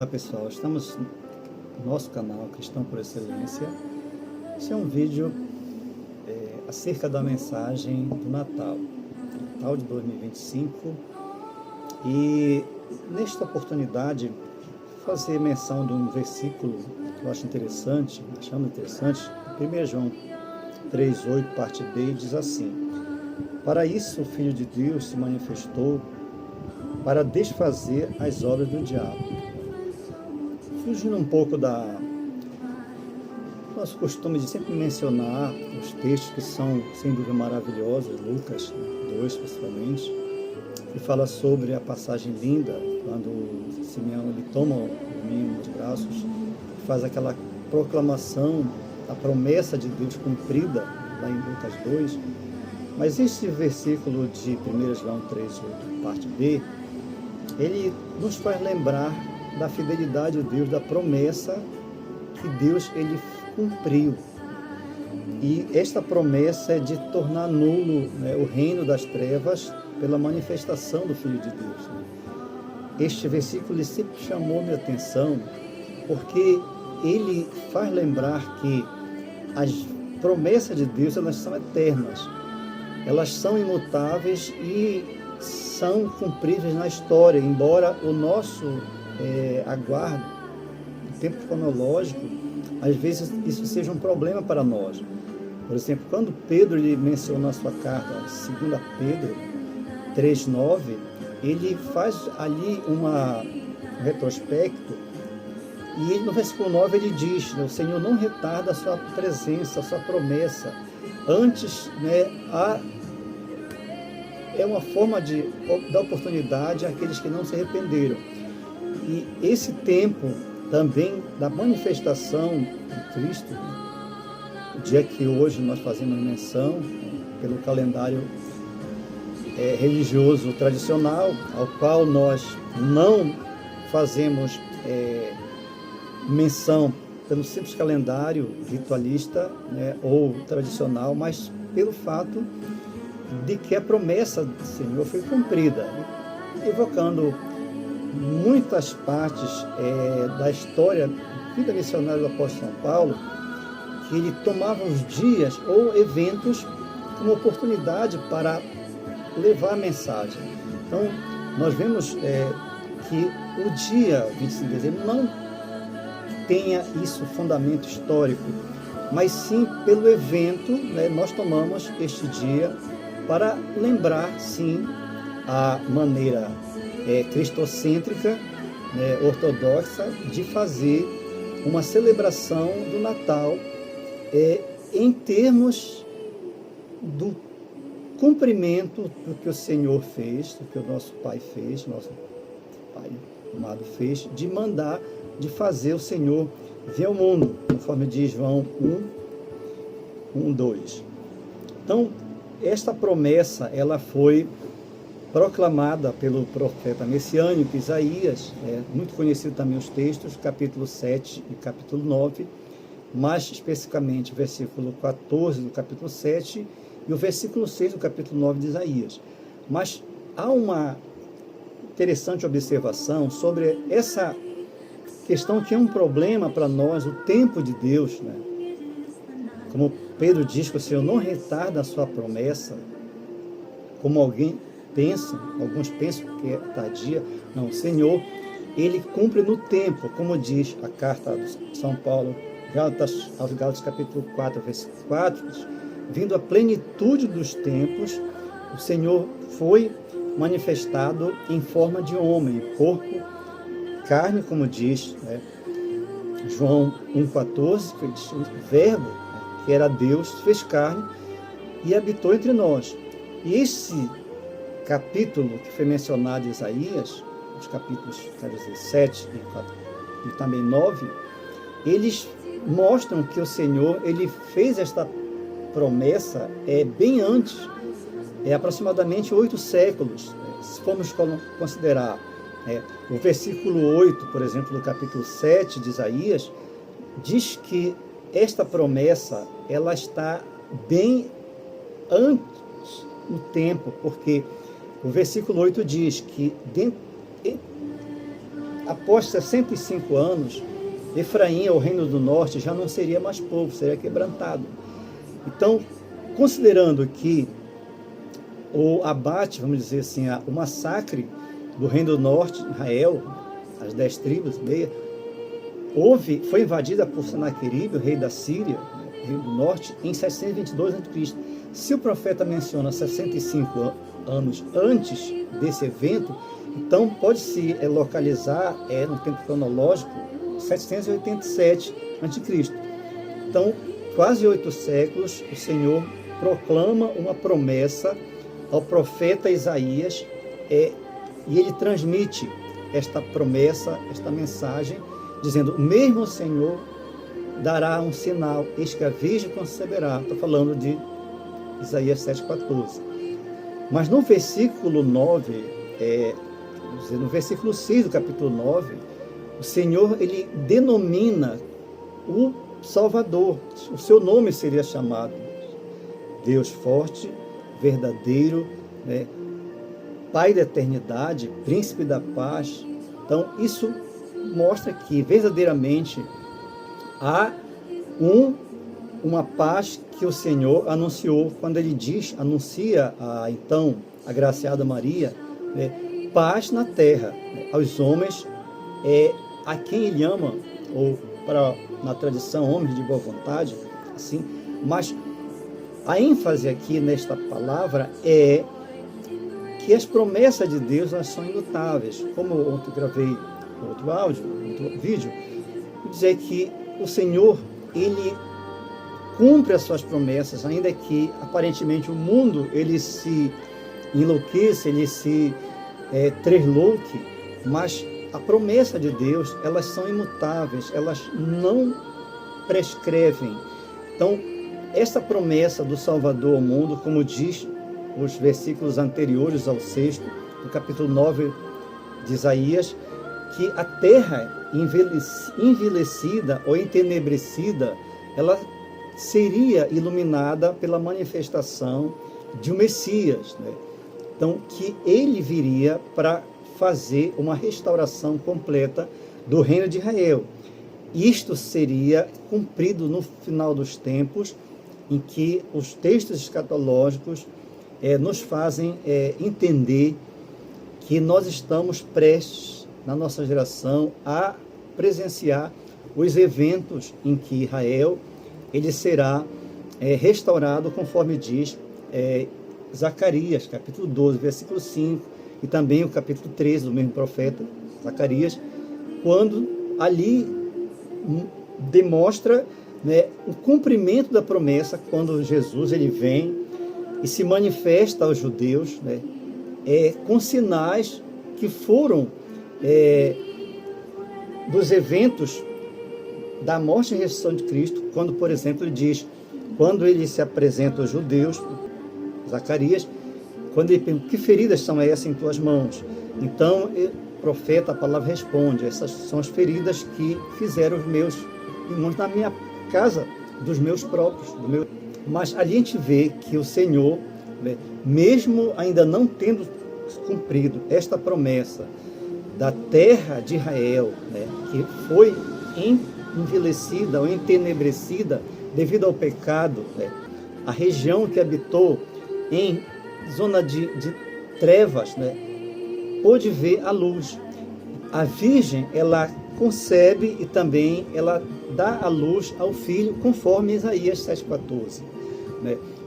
Olá pessoal, estamos no nosso canal Cristão por Excelência. Esse é um vídeo acerca da mensagem do Natal de 2025, e nesta oportunidade fazer menção de um versículo que eu acho interessante, 1 João 3,8, parte B, diz assim: para isso o Filho de Deus se manifestou, para desfazer as obras do diabo. Fugindo um pouco do nosso costume de sempre mencionar os textos que são, sem dúvida, maravilhosos, Lucas 2, principalmente, que fala sobre a passagem linda, quando Simeão ele toma o menino nos braços, faz aquela proclamação, a promessa de Deus cumprida, lá em Lucas 2. Mas esse versículo de 1 João 3,8, parte B, ele nos faz lembrar da fidelidade de Deus, da promessa que Deus ele cumpriu. E esta promessa é de tornar nulo, o reino das trevas pela manifestação do Filho de Deus. Este versículo ele sempre chamou minha atenção, porque ele faz lembrar que as promessas de Deus elas são eternas, elas são imutáveis e são cumpridas na história, embora o nosso aguardo, o tempo cronológico, às vezes isso seja um problema para nós. Por exemplo, quando Pedro ele menciona na sua carta, 2 Pedro 3,9, ele faz ali um retrospecto, e no versículo 9 ele diz: o Senhor não retarda a sua presença, a sua promessa, antes é uma forma de dar oportunidade àqueles que não se arrependeram. E esse tempo também da manifestação de Cristo, o dia que hoje nós fazemos menção pelo calendário religioso tradicional, ao qual nós não fazemos menção pelo simples calendário ritualista, ou tradicional, mas pelo fato de que a promessa do Senhor foi cumprida, evocando muitas partes da história da vida missionária do apóstolo São Paulo, que ele tomava os dias ou eventos como oportunidade para levar a mensagem. Então, nós vemos que o dia 25 de dezembro não tenha isso fundamento histórico, mas sim pelo evento, nós tomamos este dia para lembrar, sim, a maneira cristocêntrica, ortodoxa, de fazer uma celebração do Natal em termos do cumprimento do que o Senhor fez, do que o nosso Pai fez, nosso Pai amado fez, de mandar, de fazer o Senhor vir ao mundo, conforme diz João 1:2. Então, esta promessa, ela foi proclamada pelo profeta messiânico Isaías, muito conhecido também os textos, capítulo 7 e capítulo 9, mais especificamente o versículo 14 do capítulo 7 e o versículo 6 do capítulo 9 de Isaías. Mas há uma interessante observação sobre essa questão que é um problema para nós, o tempo de Deus, Como Pedro diz que o Senhor não retarda a sua promessa, como alguns pensam que é tardia. Não, o Senhor, ele cumpre no tempo, como diz a carta de São Paulo, aos Gálatas capítulo 4, versículo 4, vindo a plenitude dos tempos, o Senhor foi manifestado em forma de homem, corpo, carne, como diz João 1,14, que diz, o verbo, que era Deus, fez carne e habitou entre nós. E esse capítulo que foi mencionado em Isaías, os capítulos 7 e também 9, eles mostram que o Senhor ele fez esta promessa bem antes, aproximadamente 8 séculos, se formos considerar o versículo 8, por exemplo, do capítulo 7 de Isaías, diz que esta promessa ela está bem antes no tempo, porque o versículo 8 diz que após 65 anos, Efraim, o reino do norte, já não seria mais povo, seria quebrantado. Então, considerando que o abate, vamos dizer assim, o massacre do reino do norte, Israel, as 10 tribos, foi invadida por Senaqueribe, o rei da Síria, rei do norte, em 722 a.C. Se o profeta menciona 65 anos antes desse evento, então pode-se localizar no tempo cronológico 787 a.C. Então, quase 8 séculos, o Senhor proclama uma promessa ao profeta Isaías e ele transmite esta promessa, esta mensagem, dizendo: mesmo o Senhor dará um sinal, eis que a Virgem conceberá. Estou falando de Isaías 7,14. Mas no versículo 9, no versículo 6 do capítulo 9, o Senhor, ele denomina o Salvador. O seu nome seria chamado Deus forte, verdadeiro, Pai da eternidade, Príncipe da paz. Então, isso mostra que verdadeiramente há uma paz que o Senhor anunciou quando ele anuncia a então agraciada Maria, paz na terra, aos homens, a quem ele ama, ou na tradição, homens de boa vontade, assim. Mas a ênfase aqui nesta palavra é que as promessas de Deus, elas são imutáveis. Como ontem gravei outro áudio, outro vídeo, dizer que o Senhor, ele cumpre as suas promessas, ainda que aparentemente o mundo ele se enlouqueça, ele se treslouque, mas a promessa de Deus, elas são imutáveis, elas não prescrevem. Então, essa promessa do Salvador ao mundo, como diz os versículos anteriores ao 6º, do capítulo 9 de Isaías, que a terra envelhecida ou entenebrecida, ela seria iluminada pela manifestação de um Messias, Então, que ele viria para fazer uma restauração completa do reino de Israel. Isto seria cumprido no final dos tempos, em que os textos escatológicos nos fazem entender que nós estamos prestes, na nossa geração, a presenciar os eventos em que Israel ele será restaurado, conforme diz Zacarias, capítulo 12, versículo 5, e também o capítulo 13 do mesmo profeta, Zacarias, quando ali demonstra o cumprimento da promessa, quando Jesus ele vem e se manifesta aos judeus, com sinais que foram dos eventos da morte e ressurreição de Cristo, quando, por exemplo, ele diz, quando ele se apresenta aos judeus, Zacarias, quando ele pergunta: que feridas são essas em tuas mãos? Então, o profeta, a palavra responde: essas são as feridas que fizeram os meus irmãos na minha casa, dos meus próprios. Mas ali a gente vê que o Senhor, mesmo ainda não tendo cumprido esta promessa da terra de Israel, que foi envelhecida ou entenebrecida devido ao pecado, a região que habitou em zona de trevas, pôde ver a luz. A Virgem, ela concebe e também ela dá a luz ao Filho, conforme Isaías 7,14.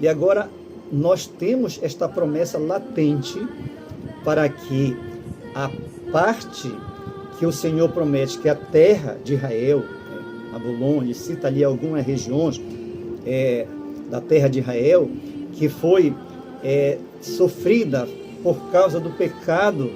E agora nós temos esta promessa latente para que a parte que o Senhor promete, que é a terra de Israel, Abulon, ele cita ali algumas regiões da terra de Israel, que foi sofrida por causa do pecado,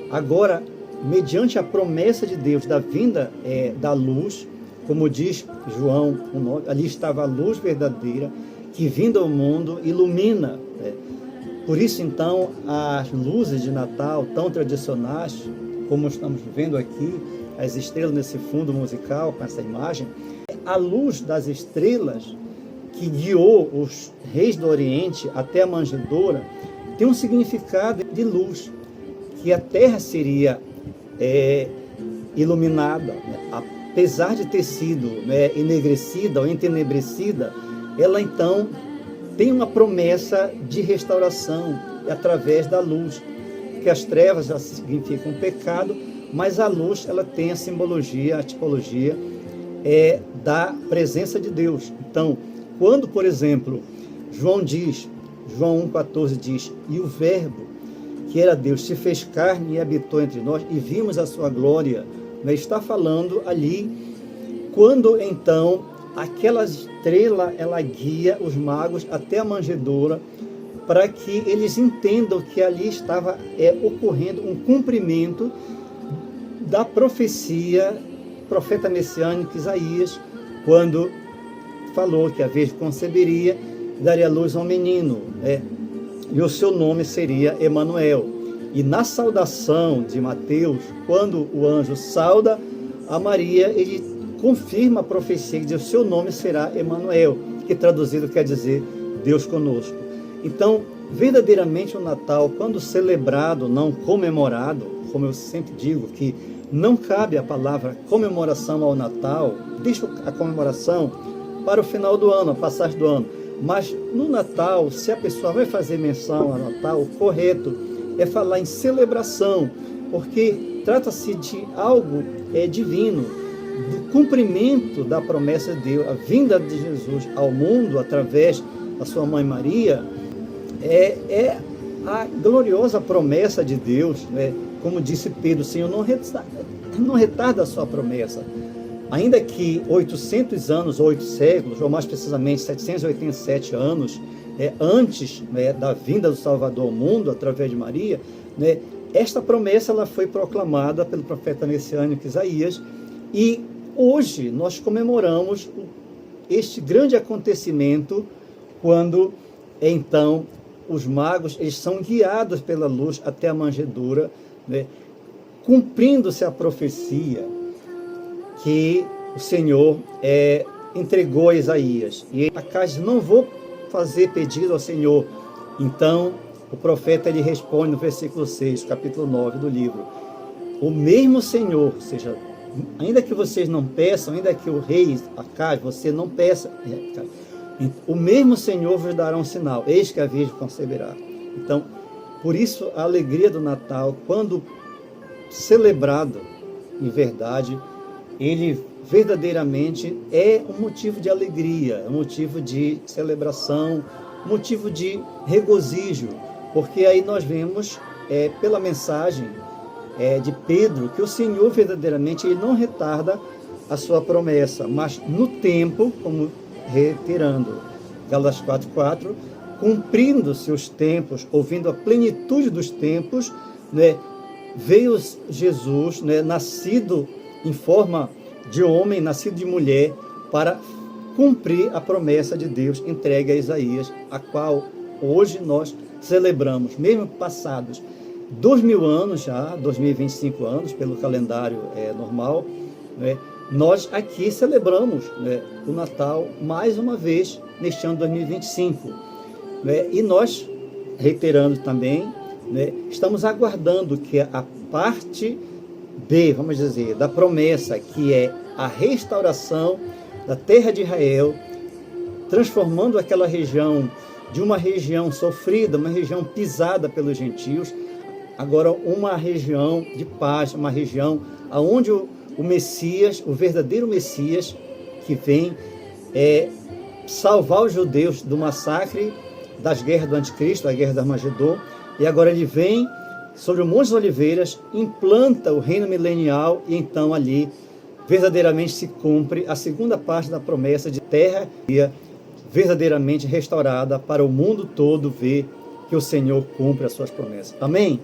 agora, mediante a promessa de Deus da vinda da luz, como diz João, ali estava a luz verdadeira, que vindo ao mundo ilumina. Por isso, então, as luzes de Natal tão tradicionais, como estamos vendo aqui, as estrelas nesse fundo musical, com essa imagem, a luz das estrelas que guiou os reis do Oriente até a manjedoura, tem um significado de luz, que a terra seria iluminada, né? Apesar de ter sido, né, enegrecida ou entenebrecida, ela então tem uma promessa de restauração através da luz, porque as trevas já significam pecado, mas a luz ela tem a simbologia, a tipologia da presença de Deus. Então, quando, por exemplo, João 1,14 diz, e o Verbo, que era Deus, se fez carne e habitou entre nós, e vimos a sua glória, né? Está falando ali, quando então aquela estrela, ela guia os magos até a manjedoura, para que eles entendam que ali estava ocorrendo um cumprimento da profecia, profeta messiânico Isaías, quando falou que a Virgem conceberia, daria luz a um menino, e o seu nome seria Emanuel. E na saudação de Mateus, quando o anjo sauda a Maria, ele confirma a profecia que diz, o seu nome será Emanuel, que traduzido quer dizer Deus conosco. Então, verdadeiramente o Natal, quando celebrado, não comemorado, como eu sempre digo, que não cabe a palavra comemoração ao Natal, deixa a comemoração para o final do ano, a passagem do ano. Mas no Natal, se a pessoa vai fazer menção ao Natal, o correto é falar em celebração, porque trata-se de algo divino, do cumprimento da promessa de Deus, a vinda de Jesus ao mundo através da sua mãe Maria, é a gloriosa promessa de Deus, né? Como disse Pedro, o Senhor não retarda a sua promessa. Ainda que 800 anos, ou 8 séculos, ou mais precisamente 787 anos, antes, né, da vinda do Salvador ao mundo, através de Maria, né, esta promessa ela foi proclamada pelo profeta messiânico Isaías, e hoje nós comemoramos este grande acontecimento, quando então os magos eles são guiados pela luz até a manjedoura, né, cumprindo-se a profecia que o Senhor entregou a Isaías. E Acais, não vou fazer pedido ao Senhor. Então, o profeta ele responde no versículo 6, capítulo 9 do livro. O mesmo Senhor, ou seja, ainda que vocês não peçam, ainda que o rei Acais, você não peça, o mesmo Senhor vos dará um sinal, eis que a Virgem conceberá. Então, por isso a alegria do Natal, quando celebrado em verdade, ele verdadeiramente é um motivo de alegria, um motivo de celebração, um motivo de regozijo, porque aí nós vemos pela mensagem de Pedro que o Senhor verdadeiramente ele não retarda a sua promessa, mas no tempo, como reiterando Gálatas 4:4, cumprindo seus tempos, ouvindo a plenitude dos tempos, né, veio Jesus, né, nascido em forma de homem, nascido de mulher, para cumprir a promessa de Deus entregue a Isaías, a qual hoje nós celebramos, mesmo passados 2000 anos já, 2025 anos, pelo calendário normal, né, nós aqui celebramos, né, o Natal mais uma vez neste ano 2025. Né, e nós, reiterando também, né, estamos aguardando que a parte B, vamos dizer, da promessa, que é a restauração da terra de Israel, transformando aquela região de uma região sofrida, uma região pisada pelos gentios, agora uma região de paz, uma região onde o Messias, o verdadeiro Messias, que vem salvar os judeus do massacre das guerras do anticristo, a guerra do Armagedon, e agora ele vem sobre o Monte das Oliveiras, implanta o reino milenial, e então ali verdadeiramente se cumpre a segunda parte da promessa de terra verdadeiramente restaurada para o mundo todo ver que o Senhor cumpre as suas promessas. Amém?